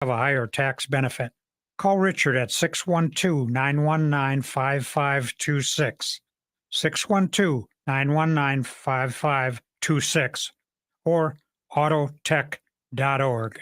Have a higher tax benefit. Call Richard at 612-919-5526, 612-919-5526, or autotech.org.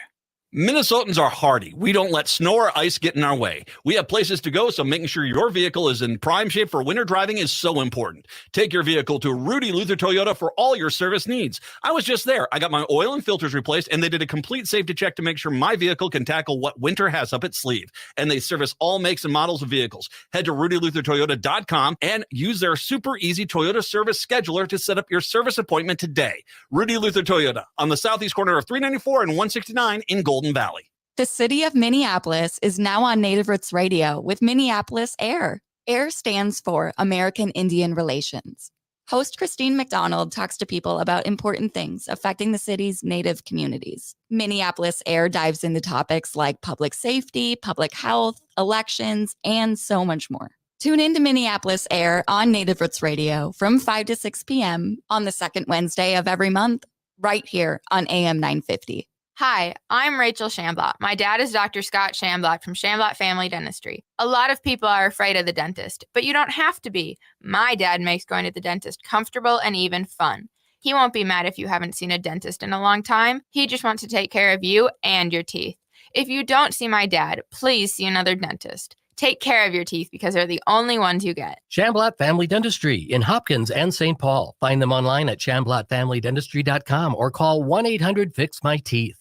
Minnesotans are hardy. We don't let snow or ice get in our way. We have places to go, so making sure your vehicle is in prime shape for winter driving is so important. Take your vehicle to Rudy Luther Toyota for all your service needs. I was just there. I got my oil and filters replaced, and they did a complete safety check to make sure my vehicle can tackle what winter has up its sleeve. And they service all makes and models of vehicles. Head to RudyLutherToyota.com and use their super easy Toyota service scheduler to set up your service appointment today. Rudy Luther Toyota on the southeast corner of 394 and 169 in Golden Valley. The city of Minneapolis is now on Native Roots Radio with Minneapolis AIR. AIR stands for American Indian Relations. Host Christine McDonald talks to people about important things affecting the city's Native communities. Minneapolis AIR dives into topics like public safety, public health, elections, and so much more. Tune in to Minneapolis AIR on Native Roots Radio from 5 to 6 p.m. on the second Wednesday of every month, right here on AM 950. Hi, I'm Rachel Shamblatt. My dad is Dr. Scott Shamblatt from Shamblatt Family Dentistry. A lot of people are afraid of the dentist, but you don't have to be. My dad makes going to the dentist comfortable and even fun. He won't be mad if you haven't seen a dentist in a long time. He just wants to take care of you and your teeth. If you don't see my dad, please see another dentist. Take care of your teeth because they're the only ones you get. Shamblatt Family Dentistry in Hopkins and St. Paul. Find them online at shamblattfamilydentistry.com or call 1-800-FIX-MY-TEETH.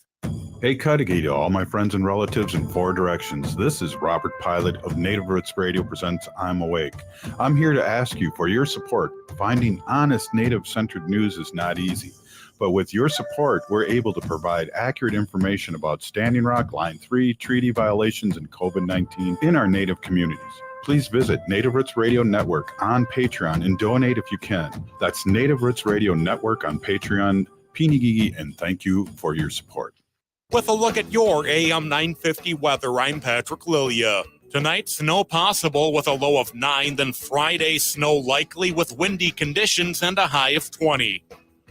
Hey, Cudahy to all my friends and relatives in four directions. This is Robert Pilot of Native Roots Radio presents I'm Awake. I'm here to ask you for your support. Finding honest Native-centered news is not easy. But with your support, we're able to provide accurate information about Standing Rock, Line 3, treaty violations, and COVID-19 in our Native communities. Please visit Native Roots Radio Network on Patreon and donate if you can. That's Native Roots Radio Network on Patreon. Pinigigi, and thank you for your support. With a look at your AM 950 weather, I'm Patrick Lilia. Tonight, snow possible with a low of 9, then Friday, snow likely with windy conditions and a high of 20.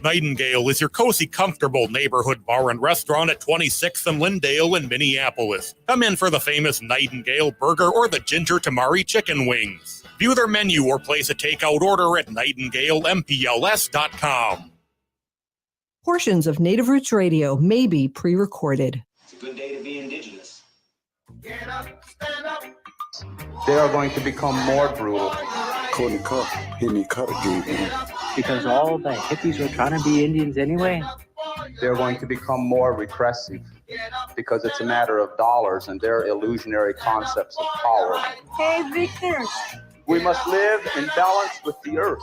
Nightingale is your cozy, comfortable neighborhood bar and restaurant at 26th and Lindale in Minneapolis. Come in for the famous Nightingale burger or the ginger tamari chicken wings. View their menu or place a takeout order at nightingalempls.com. Portions of Native Roots Radio may be pre-recorded. It's a good day to be indigenous. Get up, stand up. They are going to become more brutal. Couldn't cut, hit me cut again. Because all the hippies were trying to be Indians anyway. They're going to become more repressive because it's a matter of dollars and their illusionary concepts of power. Hey, Victor. We must live in balance with the earth.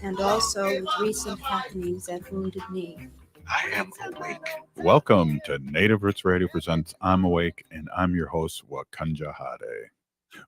And also with recent happenings at Wounded Knee. I am awake. Welcome to Native Roots Radio presents I'm Awake, and I'm your host, Wakanja Hade,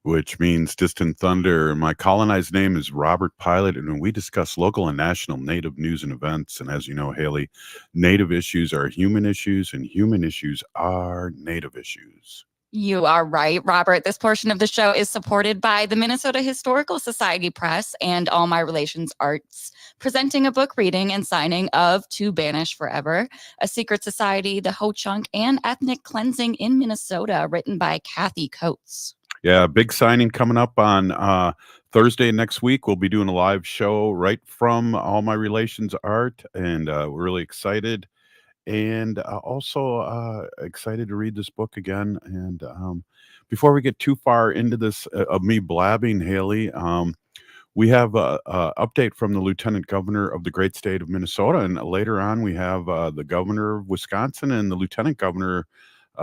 which means distant thunder. My colonized name is Robert Pilot, and when we discuss local and national Native news and events, and as you know, Haley, Native issues are human issues, and human issues are Native issues. You are right, Robert. This portion of the show is supported by the Minnesota Historical Society Press and All My Relations Arts, presenting a book reading and signing of To Banish Forever, A Secret Society, the Ho-Chunk, and Ethnic Cleansing in Minnesota, written by Kathy Coates. Yeah, big signing coming up on Thursday next week. We'll be doing a live show right from All My Relations Art, and we're really excited. And also excited to read this book again. And before we get too far into this of me blabbing, Haley, we have an update from the Lieutenant Governor of the great state of Minnesota. And later on, we have the Governor of Wisconsin and the Lieutenant Governor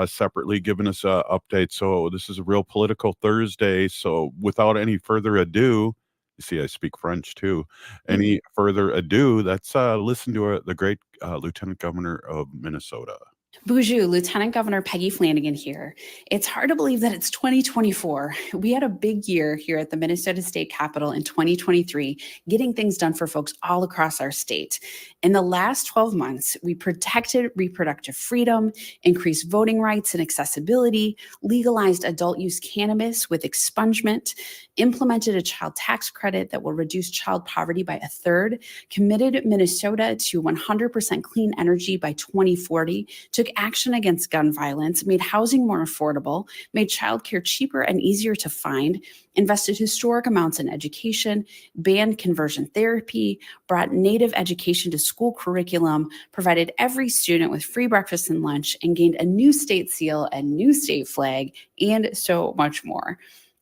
separately giving us an update. So this is a real political Thursday. So without any further ado, you see, I speak French too. Any further ado, let's listen to the great Lieutenant Governor of Minnesota. Bonjour, Lieutenant Governor Peggy Flanagan here. It's hard to believe that it's 2024. We had a big year here at the Minnesota State Capitol in 2023, getting things done for folks all across our state. In the last 12 months, we protected reproductive freedom, increased voting rights and accessibility, legalized adult use cannabis with expungement, implemented a child tax credit that will reduce child poverty by 1/3, committed Minnesota to 100% clean energy by 2040, to took action against gun violence, made housing more affordable, made childcare cheaper and easier to find, invested historic amounts in education, banned conversion therapy, brought Native education to school curriculum, provided every student with free breakfast and lunch, and gained a new state seal and new state flag, and so much more.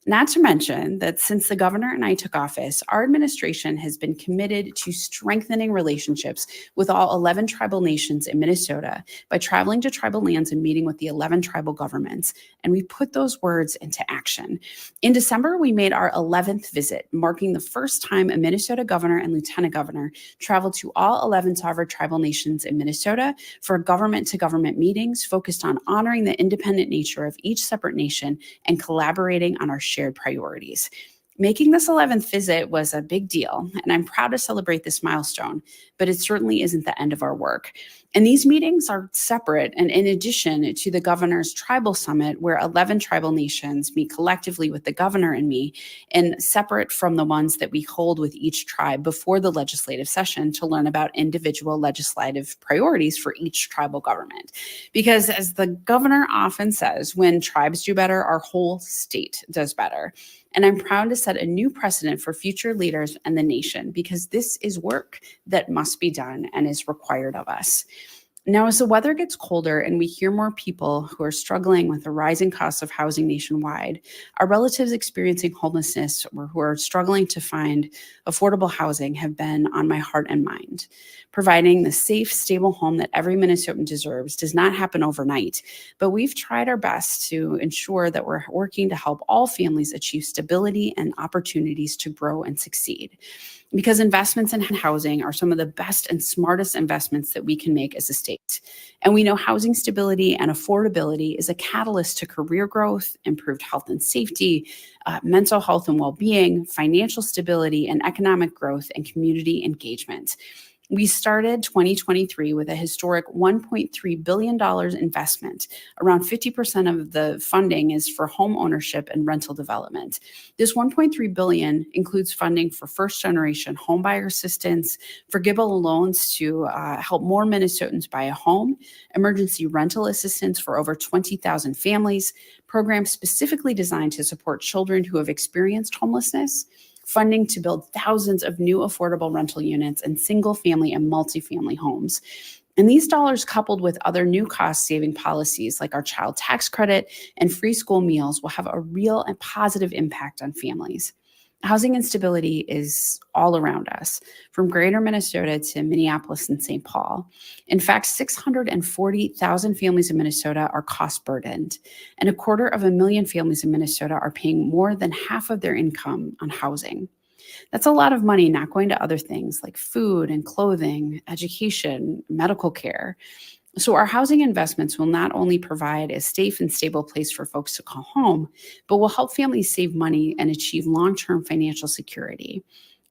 Not to mention that since the governor and I took office, our administration has been committed to strengthening relationships with all 11 tribal nations in Minnesota by traveling to tribal lands and meeting with the 11 tribal governments. And we put those words into action. In December, we made our 11th visit, marking the first time a Minnesota governor and lieutenant governor traveled to all 11 sovereign tribal nations in Minnesota for government-to-government meetings focused on honoring the independent nature of each separate nation and collaborating on our shared priorities. Making this 11th visit was a big deal, and I'm proud to celebrate this milestone, but it certainly isn't the end of our work. And these meetings are separate and in addition to the governor's tribal summit, where 11 tribal nations meet collectively with the governor and me, and separate from the ones that we hold with each tribe before the legislative session to learn about individual legislative priorities for each tribal government. Because as the governor often says, when tribes do better, our whole state does better. And I'm proud to set a new precedent for future leaders and the nation, because this is work that must be done and is required of us. Now, as the weather gets colder and we hear more people who are struggling with the rising costs of housing nationwide, our relatives experiencing homelessness or who are struggling to find affordable housing have been on my heart and mind. Providing the safe, stable home that every Minnesotan deserves does not happen overnight, but we've tried our best to ensure that we're working to help all families achieve stability and opportunities to grow and succeed. Because investments in housing are some of the best and smartest investments that we can make as a state. And we know housing stability and affordability is a catalyst to career growth, improved health and safety, mental health and well-being, financial stability, and economic growth and community engagement. We started 2023 with a historic $1.3 billion investment. Around 50% of the funding is for home ownership and rental development. This $1.3 billion includes funding for first-generation homebuyer assistance, forgivable loans to help more Minnesotans buy a home, emergency rental assistance for over 20,000 families, programs specifically designed to support children who have experienced homelessness, funding to build thousands of new affordable rental units and single-family and multifamily homes. And these dollars, coupled with other new cost-saving policies like our child tax credit and free school meals, will have a real and positive impact on families. Housing instability is all around us, from greater Minnesota to Minneapolis and St. Paul. In fact, 640,000 families in Minnesota are cost burdened, and 250,000 families in Minnesota are paying more than half of their income on housing. That's a lot of money not going to other things like food and clothing, education, medical care. So our housing investments will not only provide a safe and stable place for folks to call home, but will help families save money and achieve long-term financial security.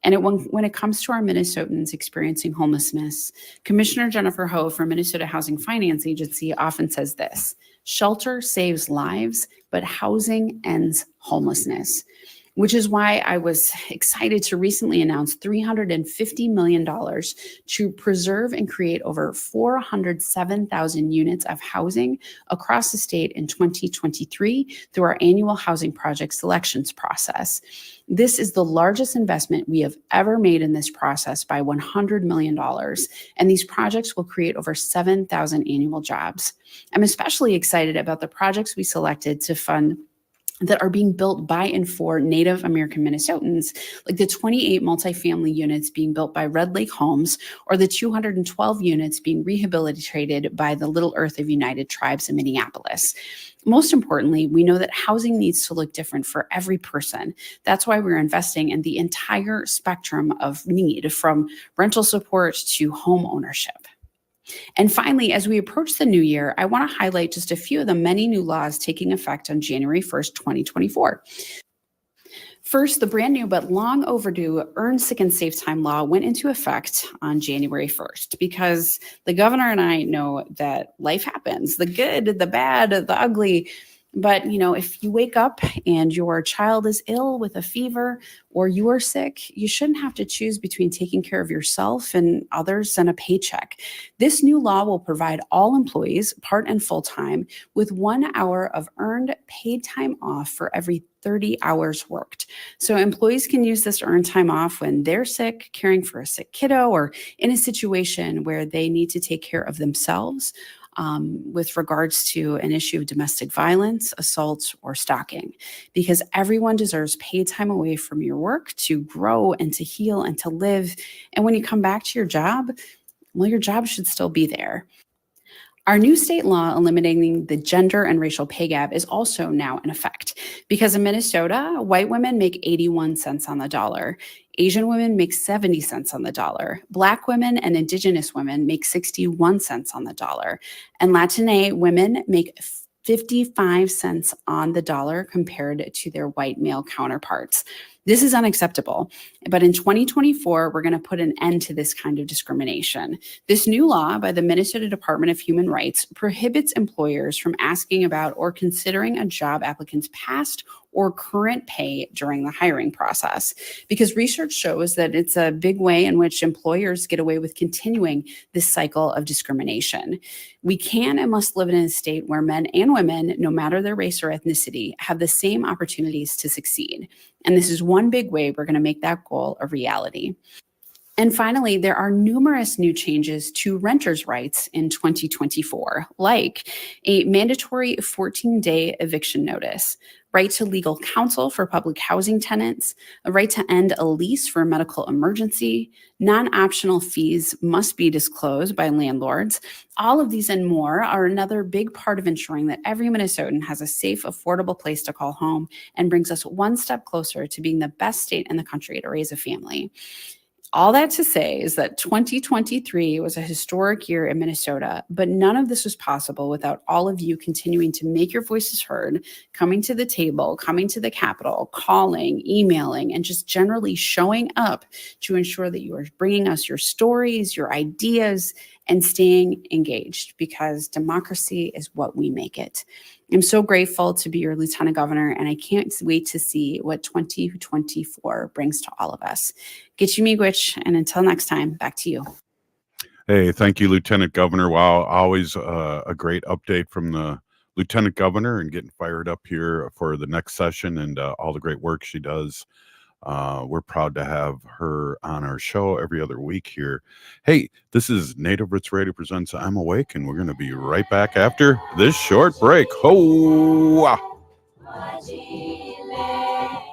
And when it comes to our Minnesotans experiencing homelessness, Commissioner Jennifer Ho from Minnesota Housing Finance Agency often says this: shelter saves lives, but housing ends homelessness. Which is why I was excited to recently announce $350 million to preserve and create over 407,000 units of housing across the state in 2023 through our annual housing project selections process. This is the largest investment we have ever made in this process by $100 million, and these projects will create over 7,000 annual jobs. I'm especially excited about the projects we selected to fund that are being built by and for Native American Minnesotans, like the 28 multifamily units being built by Red Lake Homes, or the 212 units being rehabilitated by the Little Earth of United Tribes in Minneapolis. Most importantly, we know that housing needs to look different for every person. That's why we're investing in the entire spectrum of need, from rental support to home ownership. And finally, as we approach the new year, I want to highlight just a few of the many new laws taking effect on January 1st, 2024. First, the brand new but long overdue Earn Sick and Save Time law went into effect on January 1st because the governor and I know that life happens, the good, the bad, the ugly. But, if you wake up and your child is ill with a fever or you are sick, you shouldn't have to choose between taking care of yourself and others and a paycheck. This new law will provide all employees, part and full time, with 1 hour of earned paid time off for every 30 hours worked. So employees can use this earned time off when they're sick, caring for a sick kiddo, or in a situation where they need to take care of themselves. With regards to an issue of domestic violence, assault, or stalking, because everyone deserves paid time away from your work to grow and to heal and to live. And when you come back to your job, well, your job should still be there. Our new state law eliminating the gender and racial pay gap is also now in effect because in Minnesota, white women make 81 cents on the dollar. Asian women make 70 cents on the dollar. Black women and Indigenous women make 61 cents on the dollar. And Latina women make 55 cents on the dollar compared to their white male counterparts. This is unacceptable. But in 2024, we're going to put an end to this kind of discrimination. This new law by the Minnesota Department of Human Rights prohibits employers from asking about or considering a job applicant's past or current pay during the hiring process, because research shows that it's a big way in which employers get away with continuing this cycle of discrimination. We can and must live in a state where men and women, no matter their race or ethnicity, have the same opportunities to succeed. And this is one big way we're going to make that goal a reality. And finally, there are numerous new changes to renters' rights in 2024, like a mandatory 14-day eviction notice, right to legal counsel for public housing tenants, a right to end a lease for a medical emergency, non-optional fees must be disclosed by landlords. All of these and more are another big part of ensuring that every Minnesotan has a safe, affordable place to call home and brings us one step closer to being the best state in the country to raise a family. All that to say is that 2023 was a historic year in Minnesota, but none of this was possible without all of you continuing to make your voices heard, coming to the table, coming to the Capitol, calling, emailing, and just generally showing up to ensure that you are bringing us your stories, your ideas, and staying engaged, because democracy is what we make it. I'm so grateful to be your Lieutenant Governor, and I can't wait to see what 2024 brings to all of us. Get you miigwech, and until next time, back to you. Hey, thank you, Lieutenant Governor. Wow, always a great update from the Lieutenant Governor and getting fired up here for the next session and all the great work she does. We're proud to have her on our show every other week here. Hey, this is Native Roots Radio presents I'm Awake, and we're going to be right back after this short break. Ho!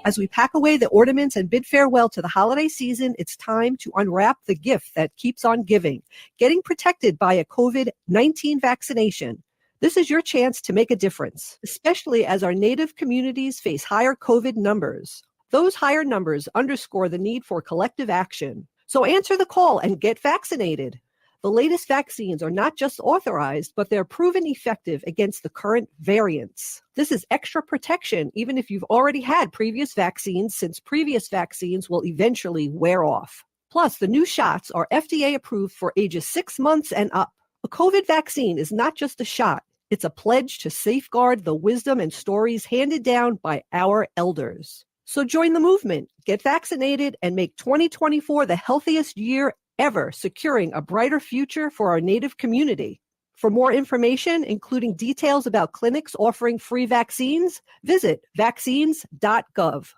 As we pack away the ornaments and bid farewell to the holiday season, it's time to unwrap the gift that keeps on giving, getting protected by a COVID-19 vaccination. This is your chance to make a difference, especially as our Native communities face higher COVID numbers. Those higher numbers underscore the need for collective action. So answer the call and get vaccinated. The latest vaccines are not just authorized, but they're proven effective against the current variants. This is extra protection, even if you've already had previous vaccines, since previous vaccines will eventually wear off. Plus, the new shots are FDA approved for ages 6 months and up. A COVID vaccine is not just a shot. It's a pledge to safeguard the wisdom and stories handed down by our elders. So join the movement, get vaccinated, and make 2024 the healthiest year ever, securing a brighter future for our Native community. For more information, including details about clinics offering free vaccines, visit vaccines.gov.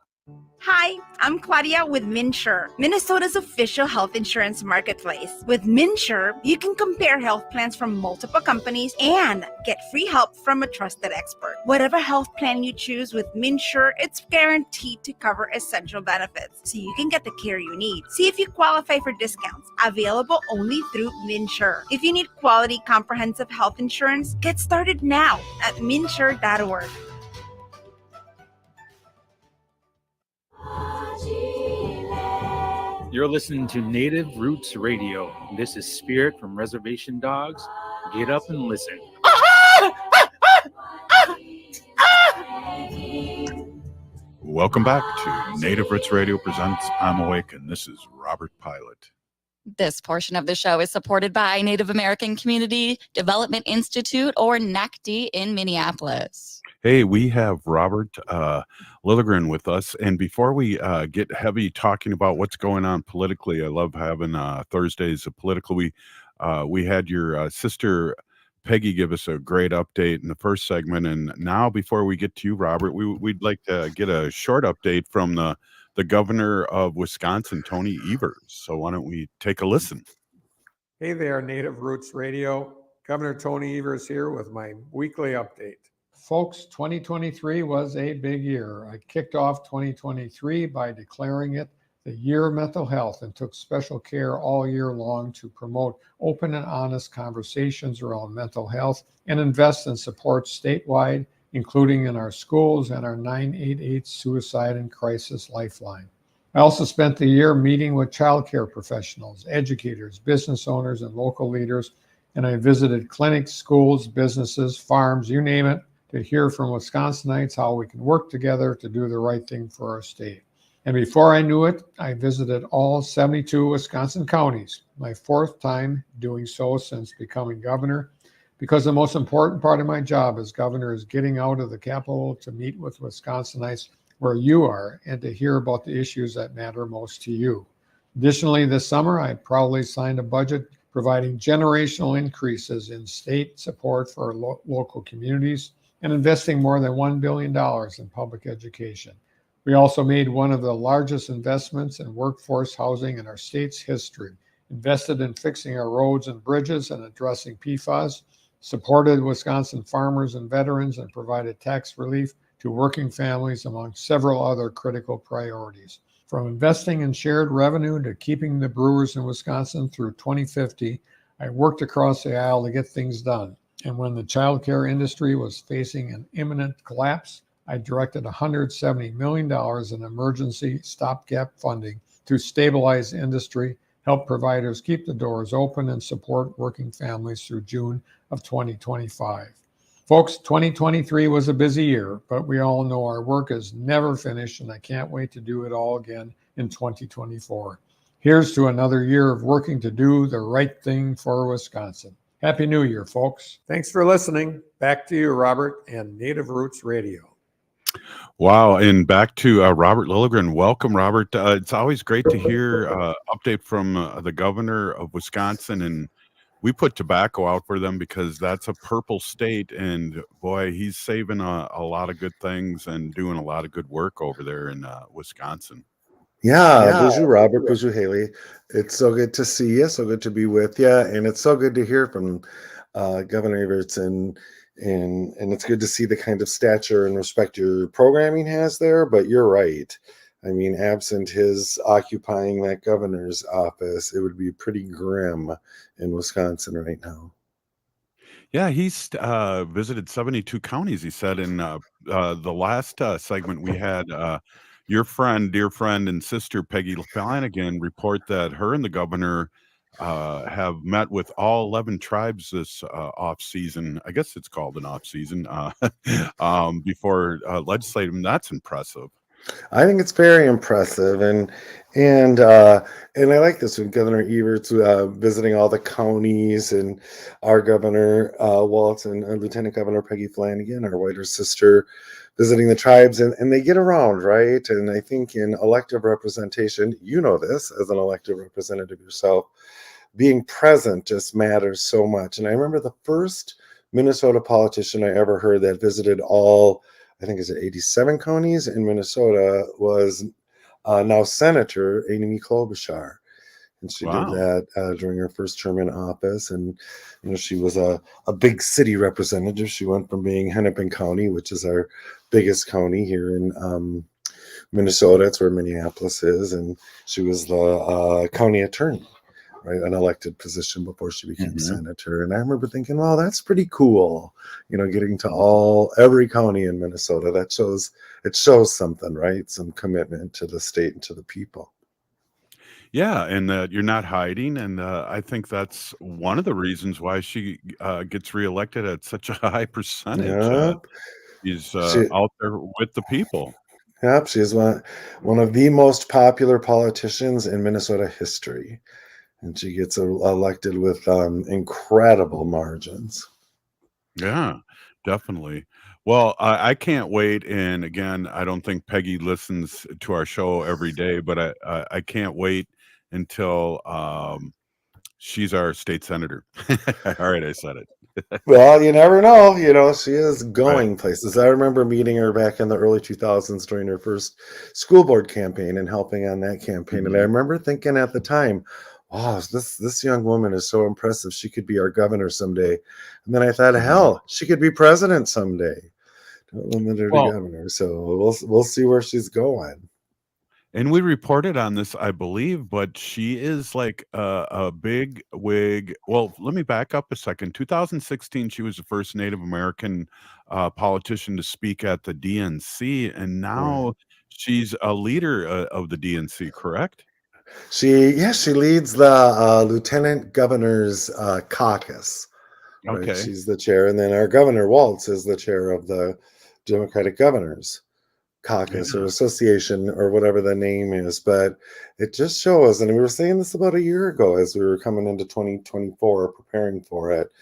Hi, I'm Claudia with MinSure, Minnesota's official health insurance marketplace. With MinSure, you can compare health plans from multiple companies and get free help from a trusted expert. Whatever health plan you choose with MinSure, it's guaranteed to cover essential benefits, so you can get the care you need. See if you qualify for discounts, available only through MinSure. If you need quality, comprehensive health insurance, get started now at minsure.org. You're listening to Native Roots Radio. This is Spirit from Reservation Dogs. Get up and listen. Welcome back to Native Roots Radio presents I'm Awake, and this is Robert Pilot. This portion of the show is supported by Native American Community Development Institute, or NACDI, in Minneapolis. Hey, we have Robert Lilligren with us. And before we get heavy talking about what's going on politically, I love having Thursdays of political. We had your sister Peggy give us a great update in the first segment. And now, before we get to you, Robert, we'd like to get a short update from the governor of Wisconsin, Tony Evers. So why don't we take a listen? Hey there, Native Roots Radio. Governor Tony Evers here with my weekly update. Folks, 2023 was a big year. I kicked off 2023 by declaring it the year of mental health and took special care all year long to promote open and honest conversations around mental health and invest in support statewide, including in our schools and our 988 Suicide and Crisis Lifeline. I also spent the year meeting with childcare professionals, educators, business owners, and local leaders, and I visited clinics, schools, businesses, farms, you name it, to hear from Wisconsinites how we can work together to do the right thing for our state. And before I knew it, I visited all 72 Wisconsin counties, my fourth time doing so since becoming governor, because the most important part of my job as governor is getting out of the Capitol to meet with Wisconsinites where you are and to hear about the issues that matter most to you. Additionally, this summer, I proudly signed a budget providing generational increases in state support for local communities and investing more than $1 billion in public education. We also made one of the largest investments in workforce housing in our state's history, invested in fixing our roads and bridges and addressing PFAS, supported Wisconsin farmers and veterans, and provided tax relief to working families, among several other critical priorities. From investing in shared revenue to keeping the brewers in Wisconsin through 2050, I worked across the aisle to get things done. And when the childcare industry was facing an imminent collapse, I directed $170 million in emergency stopgap funding to stabilize the industry, help providers keep the doors open, and support working families through June of 2025. Folks, 2023 was a busy year, but we all know our work is never finished, and I can't wait to do it all again in 2024. Here's to another year of working to do the right thing for Wisconsin. Happy New Year, folks. Thanks for listening. Back to you, Robert, and Native Roots Radio. Wow. And back to Robert Lilligren. Welcome, Robert. It's always great to hear update from the governor of Wisconsin. And we put tobacco out for them because that's a purple state. And boy, he's saving a lot of good things and doing a lot of good work over there in Wisconsin. Yeah, bonjour, Robert. Bonjour, Haley. It's so good to see you. So good to be with you. And it's so good to hear from Governor Evers. And it's good to see the kind of stature and respect your programming has there. But you're right. I mean, absent his occupying that governor's office, it would be pretty grim in Wisconsin right now. Yeah, he's visited 72 counties, he said. In the last segment, we had your friend, dear friend, and sister Peggy Flanagan report that her and the governor have met with all 11 tribes this off season. I guess it's called an off season before legislative. That's impressive. I think it's very impressive, and I like this with Governor Evers visiting all the counties, and our Governor Waltz and Lieutenant Governor Peggy Flanagan, our whiter sister, visiting the tribes, and they get around, right? And I think in elective representation, you know this as an elected representative yourself, being present just matters so much. And I remember the first Minnesota politician I ever heard that visited all, I think it's 87 counties in Minnesota, was now Senator Amy Klobuchar. And she did that during her first term in office. And, you know, she was a big city representative. She went from being Hennepin County, which is our biggest county here in Minnesota. It's where Minneapolis is. And she was the county attorney, right, an elected position before she became senator. And I remember thinking, well, that's pretty cool, you know, getting to every county in Minnesota. That shows something, right? Some commitment to the state and to the people. Yeah, and you're not hiding, and I think that's one of the reasons why she gets reelected at such a high percentage. She's out there with the people. Yep, she is one of the most popular politicians in Minnesota history. And she gets elected with incredible margins. Yeah, definitely. Well, I can't wait. And again, I don't think Peggy listens to our show every day, but I can't wait until she's our state senator. All right, I said it. Well, you never know. She is Right. going places. I remember meeting her back in the early 2000s during her first school board campaign and helping on that campaign. And I remember thinking at the time, wow, this young woman is so impressive. She could be our governor someday. And then I thought, hell, she could be president someday. Don't limit her to Well, governor. So we'll see where she's going. and we reported on this, I believe, but she is like a big wig. Well, let me back up a second. 2016, she was the first Native American politician to speak at the DNC, and Right. now she's a leader of the DNC, correct? She leads the lieutenant governor's caucus. Right, Okay. she's the chair, and then our governor Waltz is the chair of the Democratic Governors Caucus or Yeah. Association or whatever the name is. But it just shows, and we were saying this about a year ago as we were coming into 2024, preparing for it.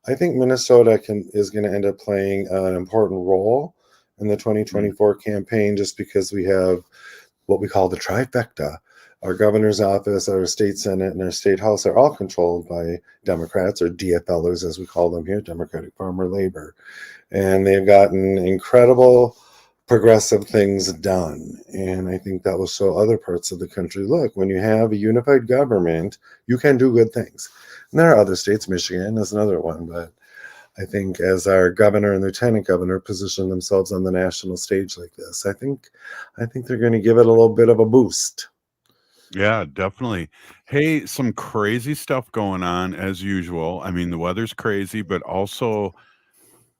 I think Minnesota is going to end up playing an important role in the 2024 campaign, just because we have what we call the trifecta. Our governor's office, our state senate, and our state house are all controlled by Democrats, or DFLers as we call them here, Democratic Farmer Labor. And they've gotten incredible progressive things done. And I think that will show other parts of the country, look, when you have a unified government, you can do good things. And there are other states, Michigan is another one, but I think as our governor and lieutenant governor position themselves on the national stage like this, I think they're going to give it a little bit of a boost. Yeah, definitely. Hey, some crazy stuff going on as usual. I mean, the weather's crazy, but also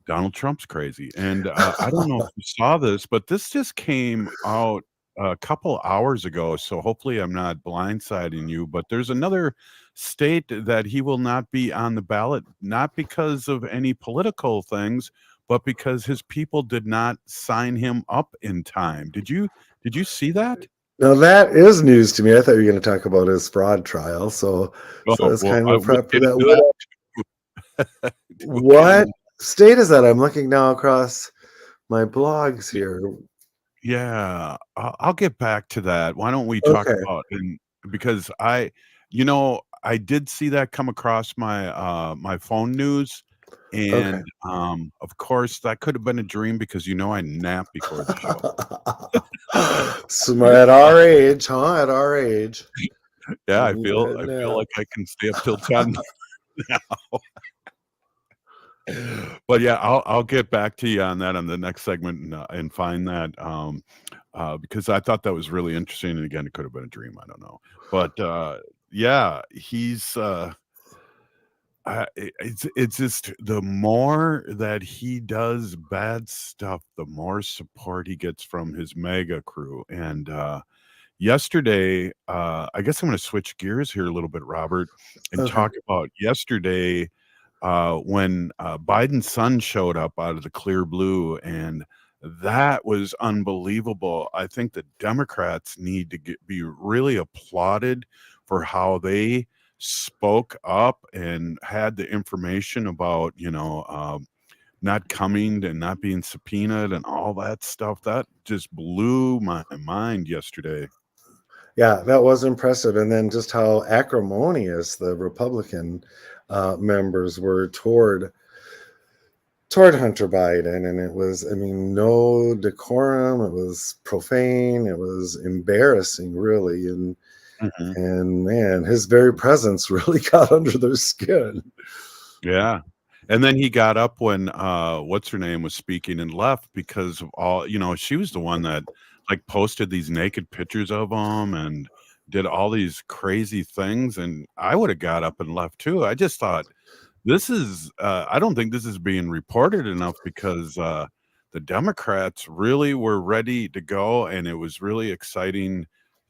Donald Trump's crazy. And I don't know if you saw this, but this just came out a couple hours ago. So hopefully I'm not blindsiding you, but there's another state that he will not be on the ballot, not because of any political things, but because his people did not sign him up in time. Did you see that? Now that is news to me. I thought you were going to talk about his fraud trial. So that's Well, kind I of a will prep for get into that. that. What state is that? I'm looking now across my blogs here. Yeah, I'll get back to that. Why don't we talk Okay. about and because I did see that come across my my phone news, Okay. and of course that could have been a dream because I nap before the show. So at our age, huh? At our age. Yeah, I You feel need that nap. like I can stay up till 10 now. But yeah, I'll get back to you on that on the next segment and find that because I thought that was really interesting. And again, it could have been a dream. I don't know, but yeah, he's it's just the more that he does bad stuff, the more support he gets from his mega crew. And yesterday, I guess I'm going to switch gears here a little bit, Robert, and Okay. talk about yesterday when Biden's son showed up out of the clear blue, and that was unbelievable. I think the Democrats need to be really applauded for how they spoke up and had the information about, not coming and not being subpoenaed and all that stuff. That just blew my mind yesterday. Yeah, that was impressive. And then just how acrimonious the Republican members were toward Hunter Biden. And it was, no decorum. It was profane. It was embarrassing, really. And man, his very presence really got under their skin. Yeah. And then he got up when what's her name was speaking and left because of all, she was the one that like posted these naked pictures of him and did all these crazy things. And I would have got up and left too. I just thought this is I don't think this is being reported enough because the Democrats really were ready to go. And it was really exciting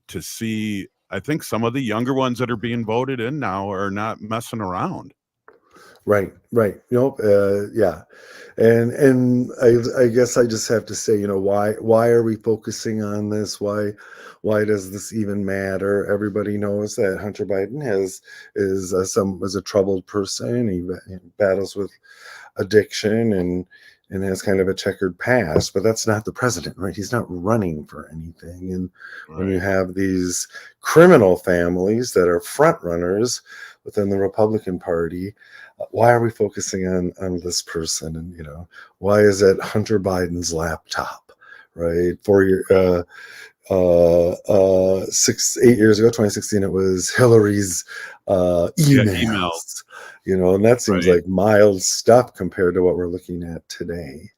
to see. I think some of the younger ones that are being voted in now are not messing around. Right. Yeah. And I guess I just have to say, why are we focusing on this? Why does this even matter? Everybody knows that Hunter Biden is a troubled person. He battles with addiction, and and has kind of a checkered past, but that's not the president, right? He's not running for anything. And when you have these criminal families that are front runners within the Republican Party, why are we focusing on this person? And, you know, why is it Hunter Biden's laptop, right? 8 years ago, 2016, it was Hillary's emails. You know, and that seems like mild stuff compared to what we're looking at today.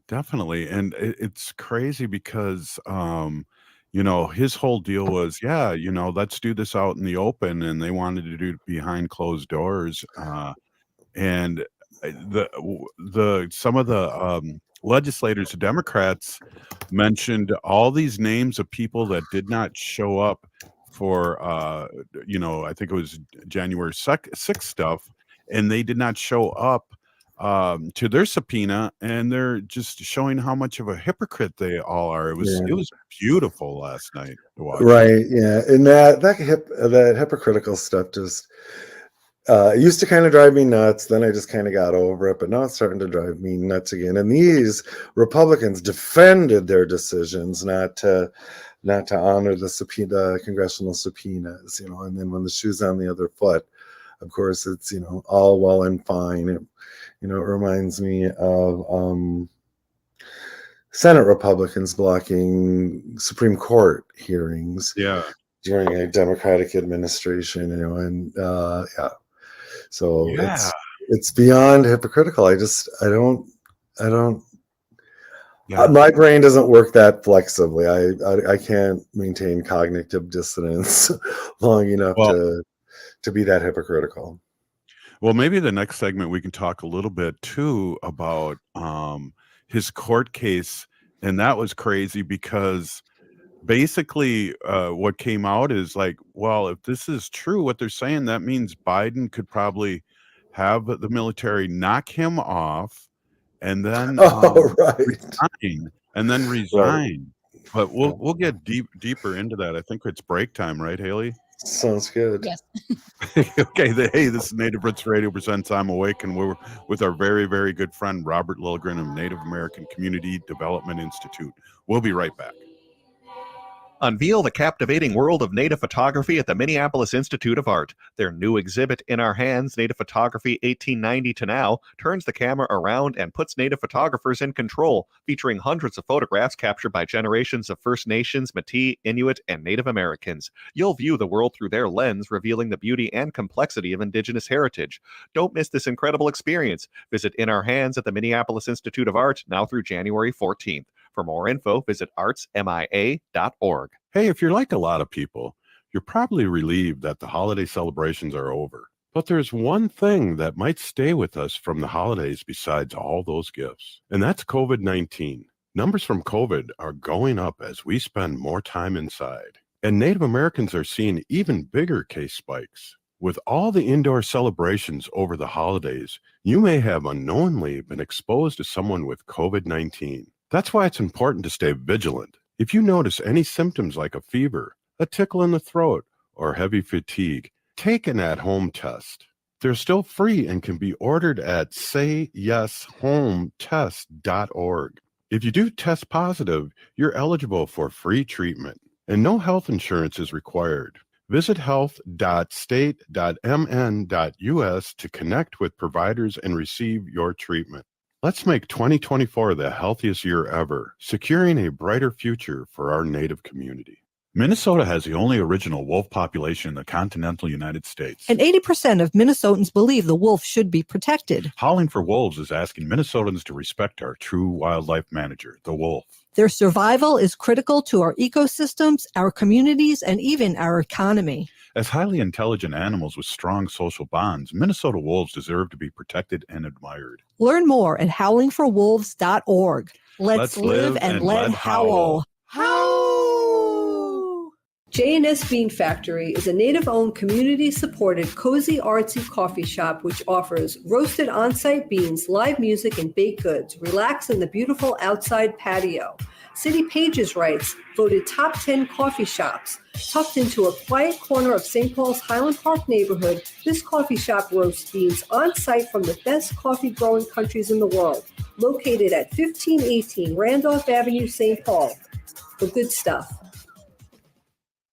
Definitely. And it's crazy because, you know, his whole deal was, yeah, you know, let's do this out in the open. And they wanted to do it behind closed doors. And some of the legislators, the Democrats, mentioned all these names of people that did not show up for, you know, I think it was January 6th stuff, and they did not show up to their subpoena, and they're just showing how much of a hypocrite they all are. It was beautiful last night to watch. Right. Yeah. And that hypocritical stuff just it used to kind of drive me nuts. Then I just kind of got over it, but now it's starting to drive me nuts again. And these Republicans defended their decisions not to honor the congressional subpoenas, you know. And then when the shoe's on the other foot, of course, it's, you know, all well and fine. It reminds me of Senate Republicans blocking Supreme Court hearings during a Democratic administration, you know, and so it's beyond hypocritical. I don't my brain doesn't work that flexibly. I can't maintain cognitive dissonance long enough to be that hypocritical. Well, maybe the next segment we can talk a little bit too about his court case. And that was crazy because basically what came out is like, well, if this is true, what they're saying, that means Biden could probably have the military knock him off and then resign. But we'll get deeper into that. I think it's break time, right, Haley? Sounds good. Yes. Okay. Hey, this is Native Roots Radio presents I'm Awake, and we're with our very, very good friend Robert Lilligren of Native American Community Development Institute. We'll be right back. Unveil the captivating world of native photography at the Minneapolis Institute of Art. Their new exhibit, In Our Hands, Native Photography 1890 to Now, turns the camera around and puts native photographers in control, featuring hundreds of photographs captured by generations of First Nations, Métis, Inuit, and Native Americans. You'll view the world through their lens, revealing the beauty and complexity of Indigenous heritage. Don't miss this incredible experience. Visit In Our Hands at the Minneapolis Institute of Art now through January 14th. For more info, visit artsmia.org. Hey, if you're like a lot of people, you're probably relieved that the holiday celebrations are over. But there's one thing that might stay with us from the holidays besides all those gifts, and that's COVID-19. Numbers from COVID are going up as we spend more time inside. And Native Americans are seeing even bigger case spikes. With all the indoor celebrations over the holidays, you may have unknowingly been exposed to someone with COVID-19. That's why it's important to stay vigilant. If you notice any symptoms like a fever, a tickle in the throat, or heavy fatigue, take an at-home test. They're still free and can be ordered at sayyeshometest.org. If you do test positive, you're eligible for free treatment, and no health insurance is required. Visit health.state.mn.us to connect with providers and receive your treatment. Let's make 2024 the healthiest year ever, securing a brighter future for our Native community. Minnesota has the only original wolf population in the continental United States. And 80% of Minnesotans believe the wolf should be protected. Howling for Wolves is asking Minnesotans to respect our true wildlife manager, the wolf. Their survival is critical to our ecosystems, our communities, and even our economy. As highly intelligent animals with strong social bonds, Minnesota wolves deserve to be protected and admired. Learn more at howlingforwolves.org. Let's live and let howl. J&S Bean Factory is a native-owned, community-supported, cozy, artsy coffee shop which offers roasted on-site beans, live music, and baked goods. Relax in the beautiful outside patio. City Pages writes, voted top 10 coffee shops. Tucked into a quiet corner of St. Paul's Highland Park neighborhood, this coffee shop roasts beans on site from the best coffee growing countries in the world. Located at 1518 Randolph Avenue, St. Paul. The good stuff.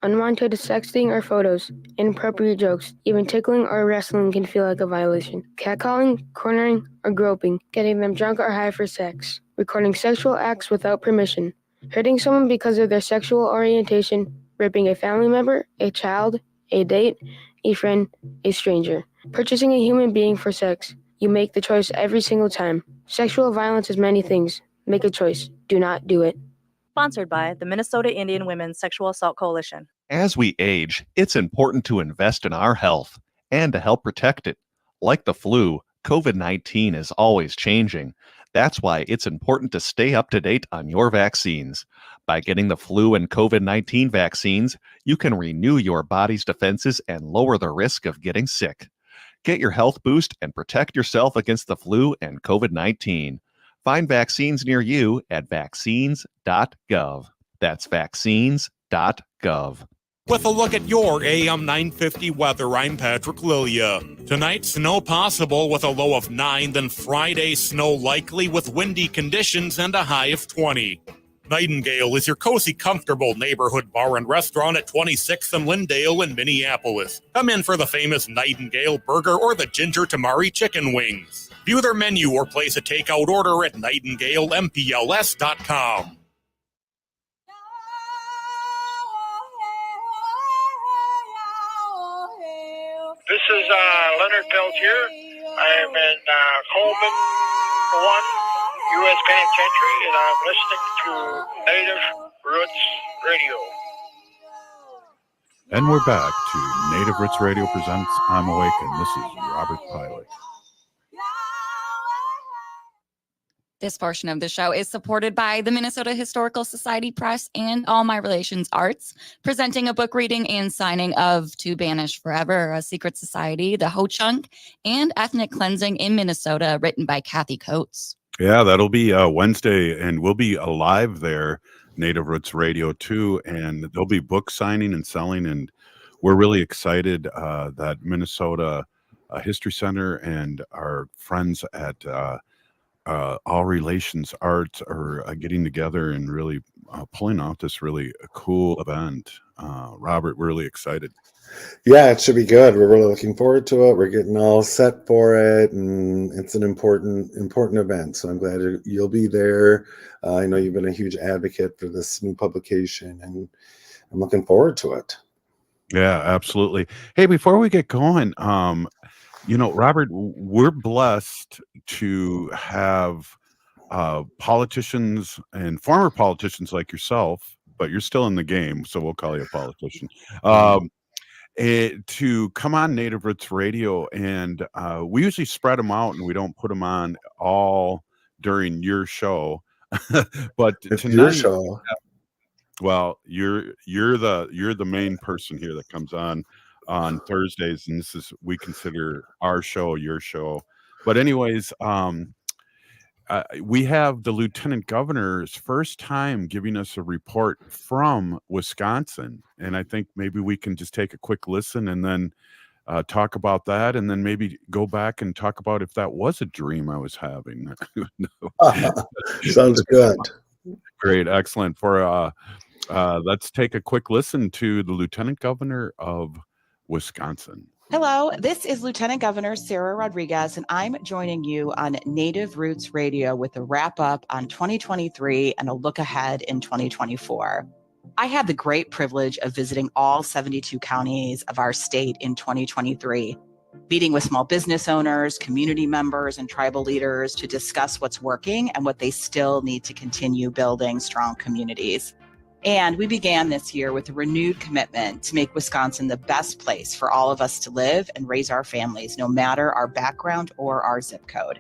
Unwanted sexting or photos, inappropriate jokes, even tickling or wrestling can feel like a violation. Catcalling, cornering, or groping, getting them drunk or high for sex, recording sexual acts without permission, hurting someone because of their sexual orientation, raping a family member, a child, a date, a friend, a stranger, purchasing a human being for sex. You make the choice every single time. Sexual violence is many things. Make a choice. Do not do it. Sponsored by the Minnesota Indian Women's Sexual Assault Coalition. As we age, it's important to invest in our health and to help protect it. Like the flu, COVID-19 is always changing. That's why it's important to stay up to date on your vaccines. By getting the flu and COVID-19 vaccines, you can renew your body's defenses and lower the risk of getting sick. Get your health boost and protect yourself against the flu and COVID-19. Find vaccines near you at vaccines.gov. That's vaccines.gov. With a look at your AM 950 weather, I'm Patrick Lilia. Tonight, snow possible with a low of 9, then Friday, snow likely with windy conditions and a high of 20. Nightingale is your cozy, comfortable neighborhood bar and restaurant at 26th and Lindale in Minneapolis. Come in for the famous Nightingale burger or the ginger tamari chicken wings. View their menu or place a takeout order at nightingalempls.com. This is Leonard Peltier. I'm in Coleman 1, U.S. Penitentiary, and I'm listening to Native Roots Radio. And we're back to Native Roots Radio presents I'm Awake, and this is Robert Pilot. This portion of the show is supported by the Minnesota Historical Society Press and All My Relations Arts, presenting a book reading and signing of To Banish Forever, A Secret Society, The Ho-Chunk, and Ethnic Cleansing in Minnesota, written by Kathy Coates. Yeah, that'll be Wednesday, and we'll be live there, Native Roots Radio too, and there'll be book signing and selling, and we're really excited that Minnesota History Center and our friends at All Relations Arts are getting together and really pulling off this really cool event. Robert, we're really excited. Yeah, it should be good. We're really looking forward to it. We're getting all set for it, and it's an important event. So I'm glad you'll be there. I know you've been a huge advocate for this new publication, and I'm looking forward to it. Yeah, absolutely. Hey, before we get going, Robert, we're blessed to have politicians and former politicians like yourself, but you're still in the game, so we'll call you a politician, to come on Native Roots Radio. And we usually spread them out and we don't put them on all during your show. But it's tonight, your show. Well, you're the main person here that comes on Thursdays, and we consider our show your show. But anyways, we have the Lieutenant Governor's first time giving us a report from Wisconsin, and I think maybe we can just take a quick listen and then talk about that, and then maybe go back and talk about if that was a dream I was having. Sounds good. Great, excellent. Let's take a quick listen to the Lieutenant Governor of Wisconsin. Hello, this is Lieutenant Governor Sarah Rodriguez, and I'm joining you on Native Roots Radio with a wrap up on 2023 and a look ahead in 2024. I had the great privilege of visiting all 72 counties of our state in 2023, meeting with small business owners, community members, and tribal leaders to discuss what's working and what they still need to continue building strong communities. And we began this year with a renewed commitment to make Wisconsin the best place for all of us to live and raise our families, no matter our background or our zip code.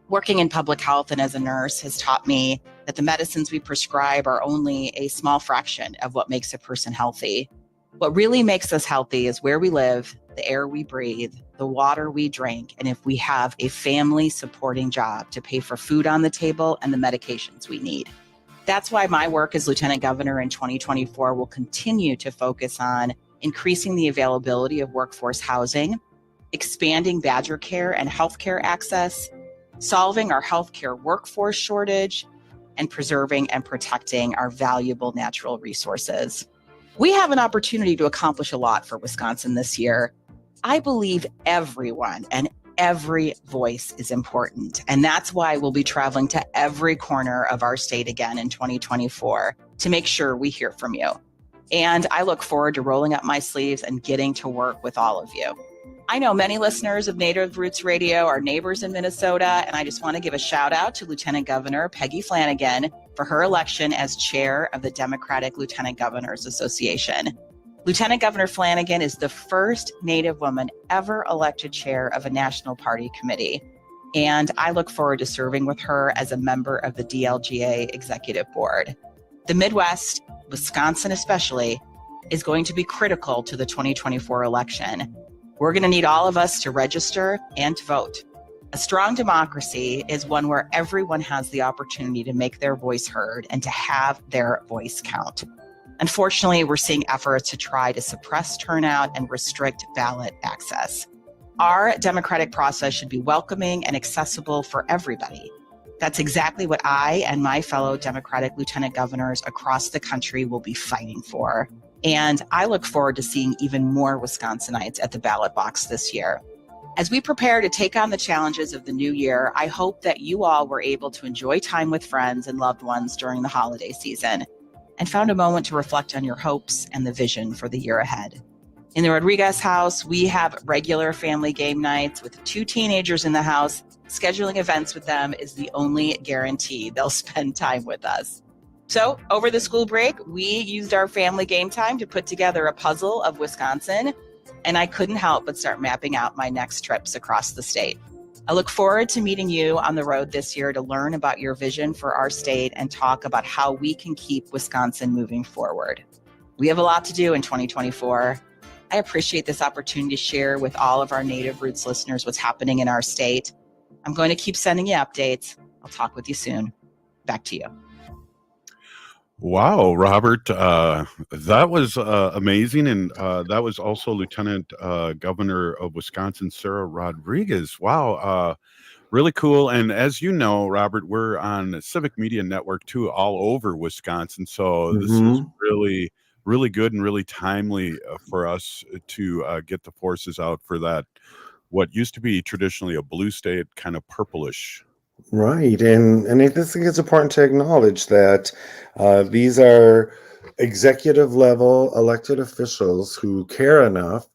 Working in public health and as a nurse has taught me that the medicines we prescribe are only a small fraction of what makes a person healthy. What really makes us healthy is where we live, the air we breathe, the water we drink, and if we have a family supporting job to pay for food on the table and the medications we need. That's why my work as Lieutenant Governor in 2024 will continue to focus on increasing the availability of workforce housing, expanding Badger care and healthcare access, solving our healthcare workforce shortage, and preserving and protecting our valuable natural resources. We have an opportunity to accomplish a lot for Wisconsin this year. I believe everyone and every voice is important. And that's why we'll be traveling to every corner of our state again in 2024 to make sure we hear from you. And I look forward to rolling up my sleeves and getting to work with all of you. I know many listeners of Native Roots Radio are neighbors in Minnesota, and I just want to give a shout out to Lieutenant Governor Peggy Flanagan for her election as chair of the Democratic Lieutenant Governors Association. Lieutenant Governor Flanagan is the first Native woman ever elected chair of a national party committee, and I look forward to serving with her as a member of the DLGA Executive Board. The Midwest, Wisconsin especially, is going to be critical to the 2024 election. We're going to need all of us to register and to vote. A strong democracy is one where everyone has the opportunity to make their voice heard and to have their voice count. Unfortunately, we're seeing efforts to try to suppress turnout and restrict ballot access. Our democratic process should be welcoming and accessible for everybody. That's exactly what I and my fellow Democratic lieutenant governors across the country will be fighting for. And I look forward to seeing even more Wisconsinites at the ballot box this year. As we prepare to take on the challenges of the new year, I hope that you all were able to enjoy time with friends and loved ones during the holiday season and found a moment to reflect on your hopes and the vision for the year ahead. In the Rodriguez house, we have regular family game nights with 2 teenagers in the house. Scheduling events with them is the only guarantee they'll spend time with us. So over the school break, we used our family game time to put together a puzzle of Wisconsin, and I couldn't help but start mapping out my next trips across the state. I look forward to meeting you on the road this year to learn about your vision for our state and talk about how we can keep Wisconsin moving forward. We have a lot to do in 2024. I appreciate this opportunity to share with all of our Native Roots listeners what's happening in our state. I'm going to keep sending you updates. I'll talk with you soon. Back to you. Wow, Robert, that was amazing. And that was also Lieutenant Governor of Wisconsin, Sarah Rodriguez. Wow, really cool. And as you know, Robert, we're on Civic Media Network too, all over Wisconsin. So this is really, really good and really timely for us to get the forces out for that, what used to be traditionally a blue state, kind of purplish. Right, and I just think it's important to acknowledge that these are executive level elected officials who care enough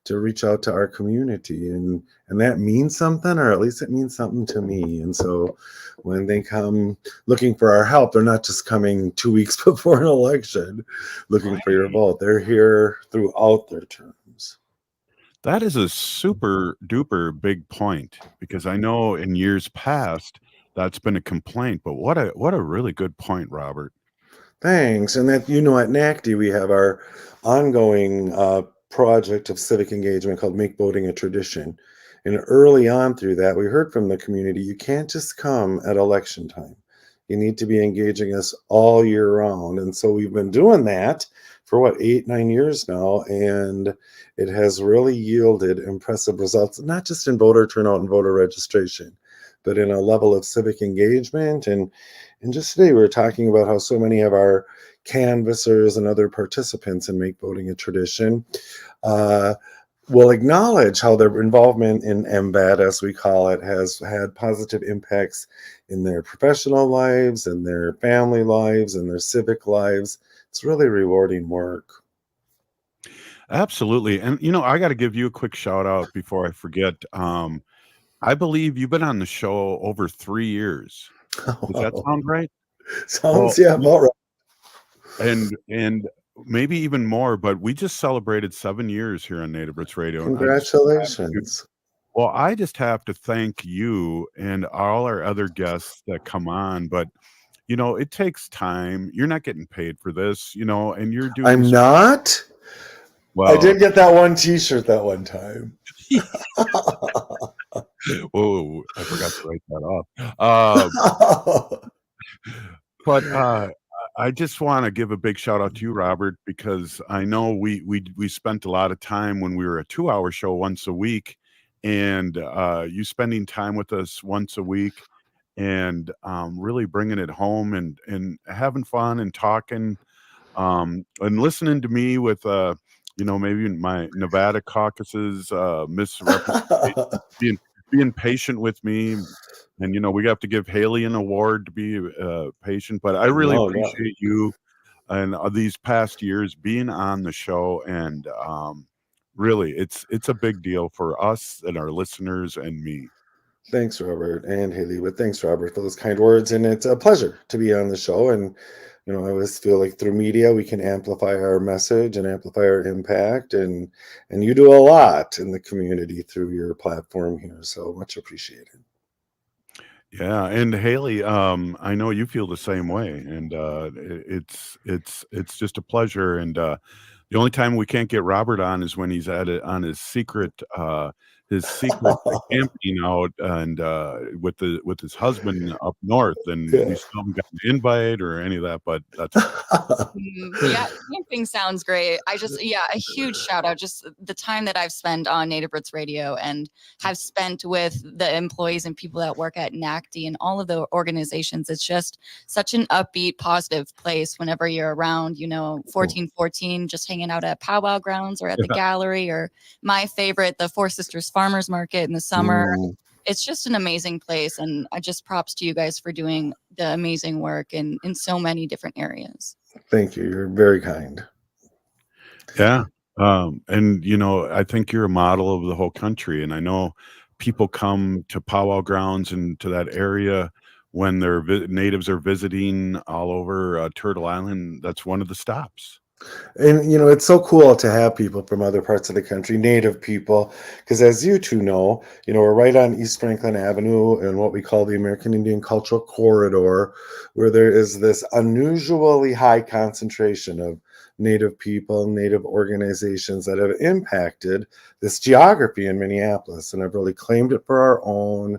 to reach out to our community, and that means something, or at least it means something to me. And so when they come looking for our help, they're not just coming 2 weeks before an election looking for your vote. They're here throughout their terms. That is a super duper big point, because I know in years past that's been a complaint, but what a really good point, Robert. Thanks. And that, at NACDI, we have our ongoing project of civic engagement called Make Voting a Tradition. And early on through that, we heard from the community, you can't just come at election time. You need to be engaging us all year round. And so we've been doing that for 8-9 years now, and it has really yielded impressive results, not just in voter turnout and voter registration, but in a level of civic engagement. And just today we were talking about how so many of our canvassers and other participants in Make Voting a Tradition will acknowledge how their involvement in MVAT, as we call it, has had positive impacts in their professional lives, and their family lives, and their civic lives. It's really rewarding work. Absolutely. And, I got to give you a quick shout out before I forget. I believe you've been on the show over 3 years. Does that sound right? Sounds, yeah, about right. And maybe even more, but we just celebrated 7 years here on Native Roots Radio. Congratulations. Well, I just have to thank you and all our other guests that come on, but it takes time. You're not getting paid for this, and you're doing. I'm not. Well, I did get that one T-shirt that one time. Whoa, I forgot to write that off. But I just want to give a big shout out to you, Robert, because I know we spent a lot of time when we were a 2-hour show once a week, and you spending time with us once a week, and really bringing it home and having fun and talking, and listening to me with maybe my Nevada caucuses misrepresentation, being patient with me. And we have to give Haley an award to be patient, but I really No, appreciate you and these past years being on the show. And really, it's a big deal for us and our listeners and me. Thanks, Robert and Haley. But thanks, Robert, for those kind words. And it's a pleasure to be on the show. And I always feel like through media we can amplify our message and amplify our impact. And you do a lot in the community through your platform here. So much appreciated. Yeah, and Haley, I know you feel the same way, and it's just a pleasure. And the only time we can't get Robert on is when he's on his secret camping out and with his husband up north, and we still haven't got an invite or any of that. But that's Yeah, camping sounds great. A huge shout out. Just the time that I've spent on Native Roots Radio and have spent with the employees and people that work at NACDI and all of the organizations. It's just such an upbeat, positive place whenever you're around, 1414, just hanging out at powwow grounds or at the gallery, or my favorite, the Four Sisters Farmers Market in the summer. It's just an amazing place. And I just props to you guys for doing the amazing work in so many different areas. Thank you. You're very kind. Yeah. And I think you're a model of the whole country. And I know people come to powwow grounds and to that area when their natives are visiting all over Turtle Island. That's one of the stops. And it's so cool to have people from other parts of the country, Native people, because as you two know, we're right on East Franklin Avenue in what we call the American Indian Cultural Corridor, where there is this unusually high concentration of Native people, Native organizations that have impacted this geography in Minneapolis and have really claimed it for our own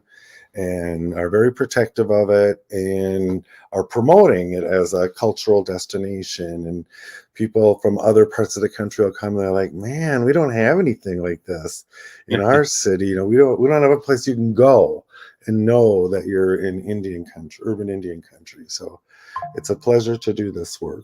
and are very protective of it and are promoting it as a cultural destination. And people from other parts of the country will come and they're like, man, we don't have anything like this in our city. We don't have a place you can go and know that you're in Indian country, urban Indian country. So it's a pleasure to do this work.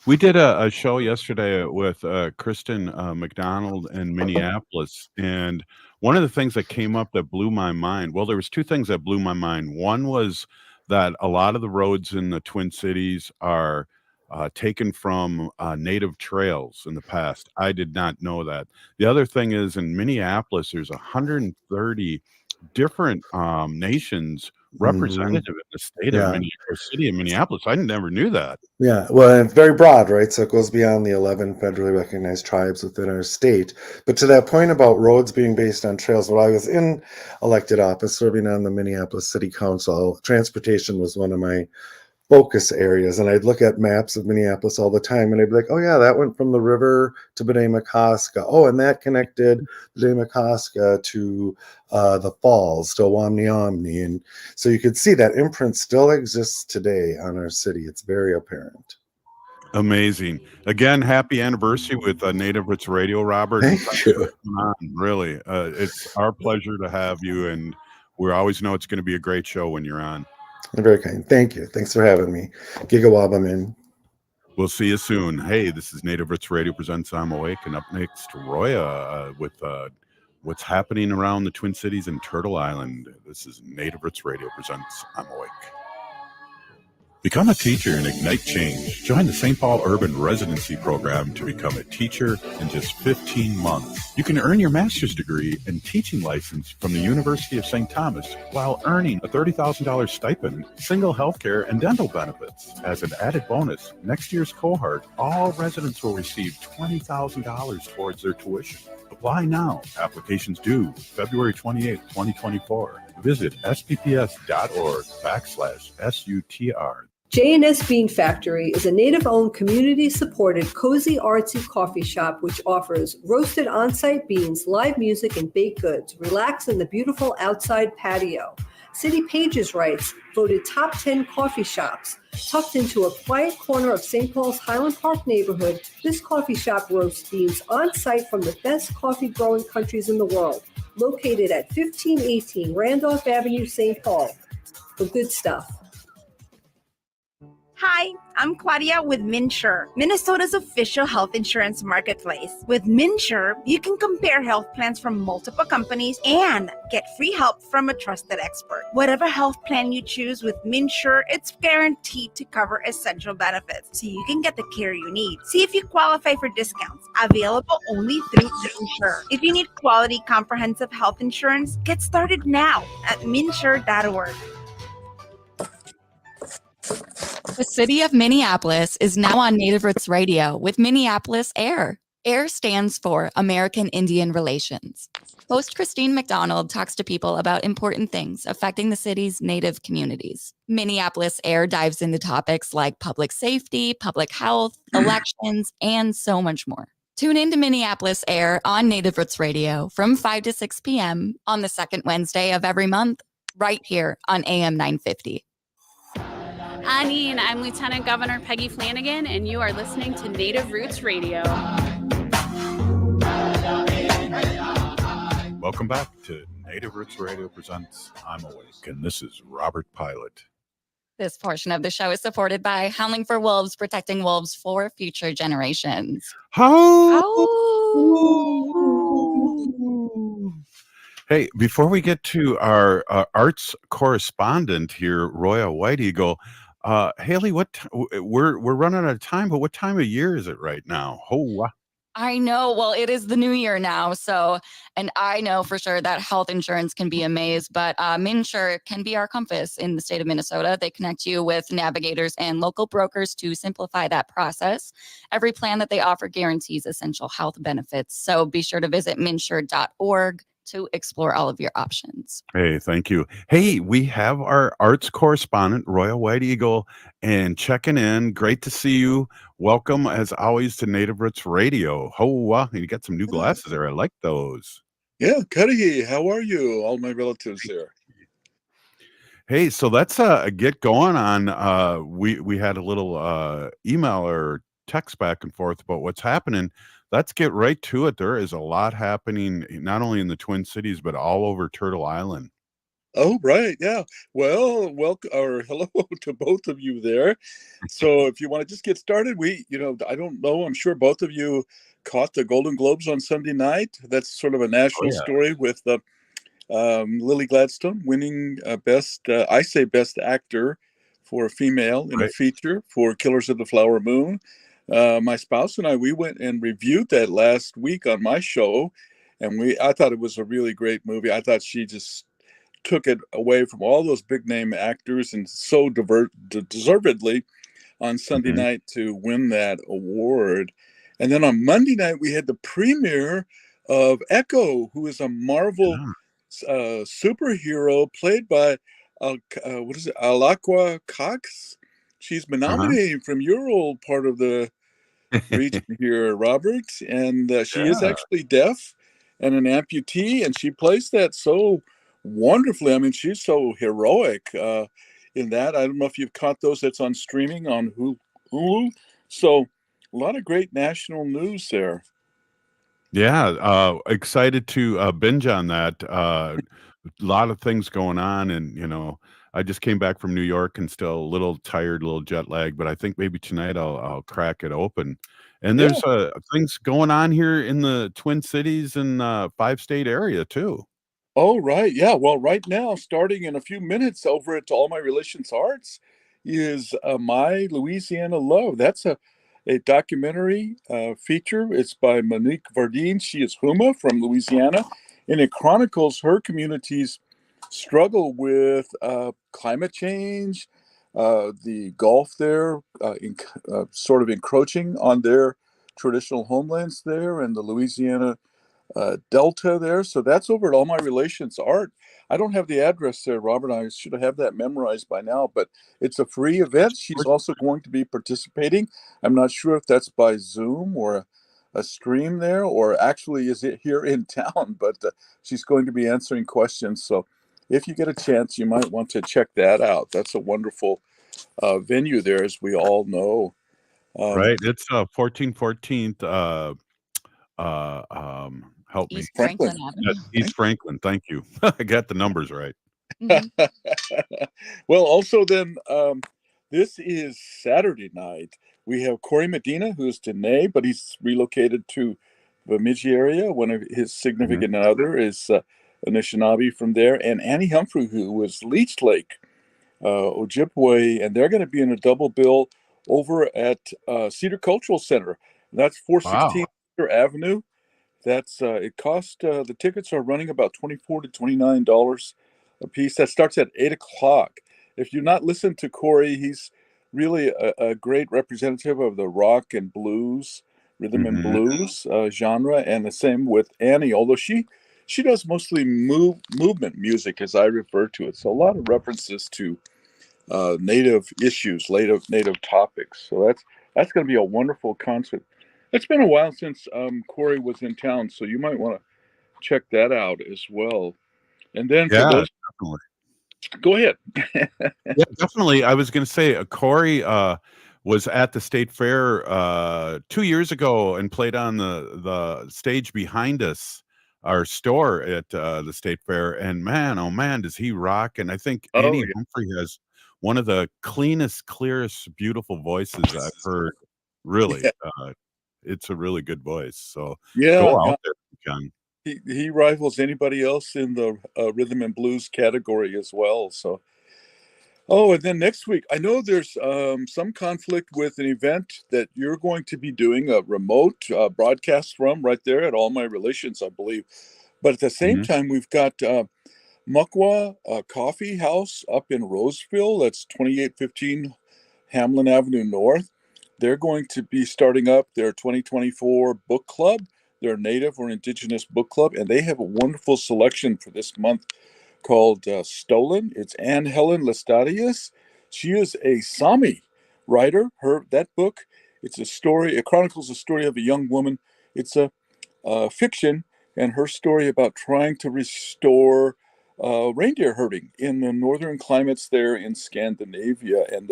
We did a show yesterday with Kristen McDonald in Minneapolis, and one of the things that came up that blew my mind, well, there was two things that blew my mind. One was that a lot of the roads in the Twin Cities are taken from native trails in the past. I did not know that. The other thing is in Minneapolis, there's 130 different nations representative in the state of city of Minneapolis. I never knew that. Yeah, well, it's very broad, right? So it goes beyond the 11 federally recognized tribes within our state. But to that point about roads being based on trails, when I was in elected office serving on the Minneapolis City Council, transportation was one of my focus areas. And I'd look at maps of Minneapolis all the time and I'd be like, oh yeah, that went from the river to B'nai-Makaska. Oh, and that connected B'nai-Makaska to the falls, to Owamni. And so you could see that imprint still exists today on our city. It's very apparent. Amazing. Again, happy anniversary with Native Roots Radio, Robert. Thank you. Really, it's our pleasure to have you. And we always know it's going to be a great show when you're on. You're very kind. Thank you. Thanks for having me. Gigawabamin. We'll see you soon. Hey, this is Native Roots Radio presents I'm Awake, and up next, Roya with what's happening around the Twin Cities and Turtle Island. This is Native Roots Radio presents I'm Awake. Become a teacher and ignite change. Join the St. Paul Urban Residency Program to become a teacher in just 15 months. You can earn your master's degree and teaching license from the University of St. Thomas while earning a $30,000 stipend, single health care, and dental benefits. As an added bonus, next year's cohort, all residents will receive $20,000 towards their tuition. Apply now. Applications due February 28, 2024. Visit spps.org/SUTR. J&S Bean Factory is a Native-owned, community-supported, cozy, artsy coffee shop which offers roasted on-site beans, live music, and baked goods. Relax in the beautiful outside patio. City Pages writes, voted top 10 coffee shops. Tucked into a quiet corner of St. Paul's Highland Park neighborhood, this coffee shop roasts beans on site from the best coffee growing countries in the world. Located at 1518 Randolph Avenue, St. Paul. The good stuff. Hi, I'm Claudia with MinSure, Minnesota's official health insurance marketplace. With MinSure, you can compare health plans from multiple companies and get free help from a trusted expert. Whatever health plan you choose with MinSure, it's guaranteed to cover essential benefits so you can get the care you need. See if you qualify for discounts, available only through MinSure. If you need quality comprehensive health insurance, get started now at minsure.org. The city of Minneapolis is now on Native Roots Radio with Minneapolis AIR. AIR stands for American Indian Relations. Host Christine McDonald talks to people about important things affecting the city's Native communities. Minneapolis AIR dives into topics like public safety, public health, elections, and so much more. Tune in to Minneapolis AIR on Native Roots Radio from 5 to 6 p.m. on the second Wednesday of every month, right here on AM 950. Anine, I'm Lieutenant Governor Peggy Flanagan, and you are listening to Native Roots Radio. Welcome back to Native Roots Radio presents I'm Awake, and this is Robert Pilot. This portion of the show is supported by Howling for Wolves, protecting wolves for future generations. Hey, before we get to our arts correspondent here, Roya White Eagle, Haley, we're running out of time, but what time of year is it right now? I know. Well, it is the new year now. And I know for sure that health insurance can be a maze, but MinSure can be our compass in the state of Minnesota. They connect you with navigators and local brokers to simplify that process. Every plan that they offer guarantees essential health benefits. So be sure to visit minsure.org to explore all of your options. Hey, thank you. Hey, we have our arts correspondent, Roya White Eagle, and checking in. Great to see you. Welcome, as always, to Native Roots Radio. You got some new glasses there. I like those. Yeah, Cuddy, how are you? All my relatives there. Hey, so let's get going on. We had a little email or text back and forth about what's happening. Let's get right to it. There is a lot happening, not only in the Twin Cities, but all over Turtle Island. Oh, right. Yeah. Well, welcome or hello to both of you there. So if you want to just get started, I don't know. I'm sure both of you caught the Golden Globes on Sunday night. That's sort of a national story with Lily Gladstone winning best actor for a female in a feature for Killers of the Flower Moon. My spouse and we went and reviewed that last week on my show, and I thought it was a really great movie. I thought she just took it away from all those big name actors and so deservedly on Sunday night to win that award. And then on Monday night, we had the premiere of Echo, who is a Marvel superhero played by Alaqua Cox. She's been nominated from your old part of the region here, Robert, and she is actually deaf and an amputee, and she plays that so wonderfully. I mean, she's so heroic in that. I don't know if you've caught those. That's on streaming on Hulu. So a lot of great national news there. Yeah, excited to binge on that. A lot of things going on, and I just came back from New York and still a little tired, a little jet lag, but I think maybe tonight I'll crack it open. And there's things going on here in the Twin Cities and 5-state area too. Oh, right. Yeah. Well, right now, starting in a few minutes over at All My Relations Arts is My Louisiana Love. That's a documentary feature. It's by Monique Vardine. She is Huma from Louisiana, and it chronicles her community's struggle with climate change, the Gulf there sort of encroaching on their traditional homelands there, and the Louisiana Delta there. So that's over at All My Relations Art. I don't have the address there, Robert. I should have that memorized by now, but it's a free event. She's also going to be participating. I'm not sure if that's by Zoom or a stream there, or actually is it here in town, but she's going to be answering questions. So if you get a chance, you might want to check that out. That's a wonderful venue there, as we all know. Right. It's 1414th. Help me. East Franklin Yes, Avenue. East Franklin. Thank you. I got the numbers right. Well, also then, this is Saturday night. We have Corey Medina, who's Danae, but he's relocated to the Bemidji area. One of his significant other is Anishinaabe from there, and Annie Humphrey, who was Leech Lake, Ojibwe, and they're going to be in a double bill over at Cedar Cultural Center. That's 416 Cedar Avenue. That's it costs the tickets are running about $24 to $29 a piece. That starts at 8 o'clock. If you're not listening to Corey, he's really a great representative of the rock and blues, rhythm and blues genre, and the same with Annie. Although she does mostly movement music, as I refer to it. So a lot of references to native issues, native topics. So that's going to be a wonderful concert. It's been a while since Corey was in town, so you might want to check that out as well. And then for those, definitely. Go ahead. Yeah, definitely. I was going to say, Corey was at the State Fair 2 years ago and played on the stage behind us, our store at the State Fair. And man, oh man, does he rock! And I think Annie Humphrey has one of the cleanest, clearest, beautiful voices I've heard. Really, it's a really good voice. So go out there if you can. He rivals anybody else in the rhythm and blues category as well. So, and then next week, I know there's some conflict with an event that you're going to be doing a remote broadcast from right there at All My Relations, I believe. But at the same time, we've got Muckwa Coffee House up in Roseville. That's 2815 Hamlin Avenue North. They're going to be starting up their 2024 book club, their Native or Indigenous book club, and they have a wonderful selection for this month called Stolen. It's Anne Helen Lestadius. She is a Sami writer. That book, it's a story. It chronicles the story of a young woman. It's a fiction, and her story about trying to restore reindeer herding in the northern climates there in Scandinavia, and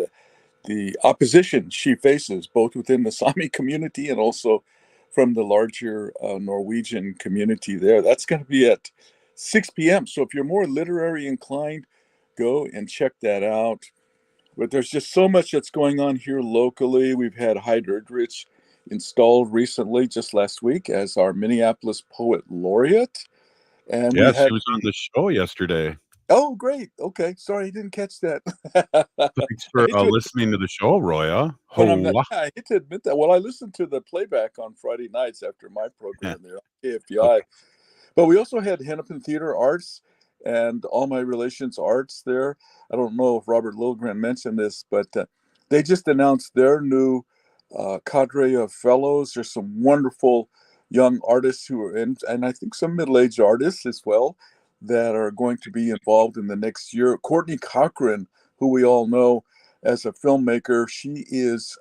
the opposition she faces both within the Sami community and also from the larger Norwegian community there. That's going to be at 6 p.m. So if you're more literary inclined, go and check that out. But there's just so much that's going on here locally. We've had Hyde Erdrich installed recently, just last week, as our Minneapolis Poet Laureate. And yes, he was on the show yesterday. Oh, great. Okay. Sorry, I didn't catch that. Thanks for listening to the show, Roya. I hate to admit that. Well, I listened to the playback on Friday nights after my program there on KFAI. But we also had Hennepin Theater Arts and All My Relations Arts there. I don't know if Robert Lilligren mentioned this, but they just announced their new cadre of fellows. There's some wonderful young artists who are in, and I think some middle-aged artists as well, that are going to be involved in the next year. Courtney Cochran, who we all know as a filmmaker, she is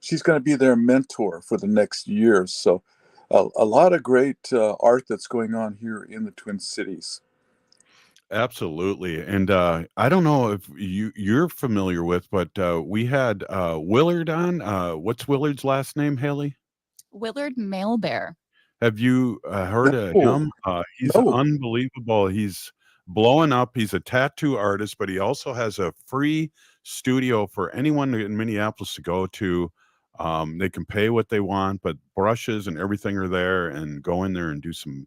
she's going to be their mentor for the next year. So a lot of great art that's going on here in the Twin Cities. Absolutely. And I don't know if you're familiar with, but we had Willard on. What's Willard's last name, Haley? Willard Mailbear. Have you heard of him? He's unbelievable. He's blowing up. He's a tattoo artist, but he also has a free studio for anyone in Minneapolis to go to. They can pay what they want, but brushes and everything are there, and go in there and do some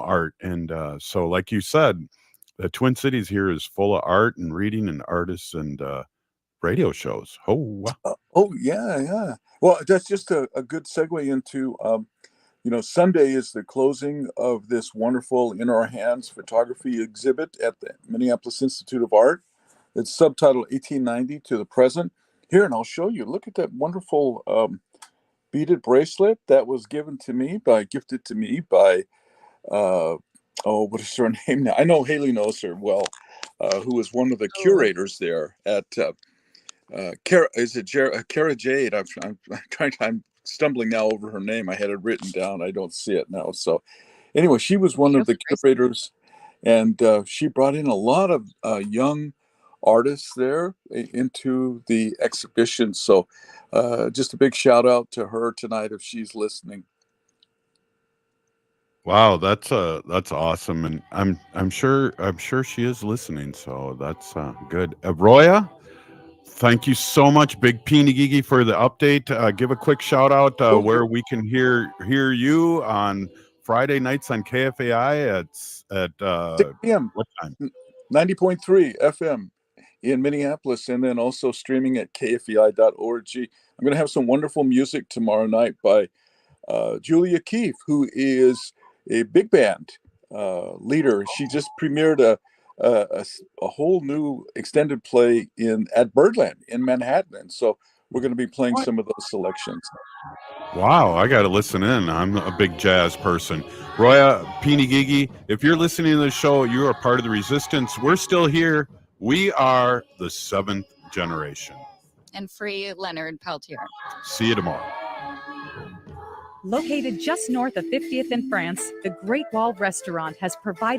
art. And so, like you said, the Twin Cities here is full of art and reading and artists and radio shows. Yeah. Well, that's just a good segue into Sunday is the closing of this wonderful In Our Hands photography exhibit at the Minneapolis Institute of Art. It's subtitled 1890 to the Present. Here, and I'll show you. Look at that wonderful beaded bracelet that was gifted to me by what is her name now? I know Haley knows her well, who was one of the curators there at Cara Jade. I'm stumbling now over her name. I had it written down. I don't see it now. So anyway, she was one of the curators And she brought in a lot of young artists there into the exhibition. So just a big shout out to her tonight if she's listening. Wow, that's awesome, and I'm sure she is listening. So that's good. Roya, thank you so much, Big Peeny Gigi, for the update. Give a quick shout out where we can hear you on Friday nights on KFAI at 6 p.m. What time? 90.3 FM in Minneapolis, and then also streaming at kfei.org. I'm going to have some wonderful music tomorrow night by Julia Keefe, who is a big band leader. She just premiered a whole new extended play at Birdland in Manhattan, and so we're going to be playing some of those selections. Wow, I got to listen in. I'm a big jazz person. Roya, Peeny Gigi, if you're listening to the show, you are part of the resistance. We're still here. We are the seventh generation. And free Leonard Peltier. See you tomorrow. Located just north of 50th in France, the Great Wall Restaurant has provided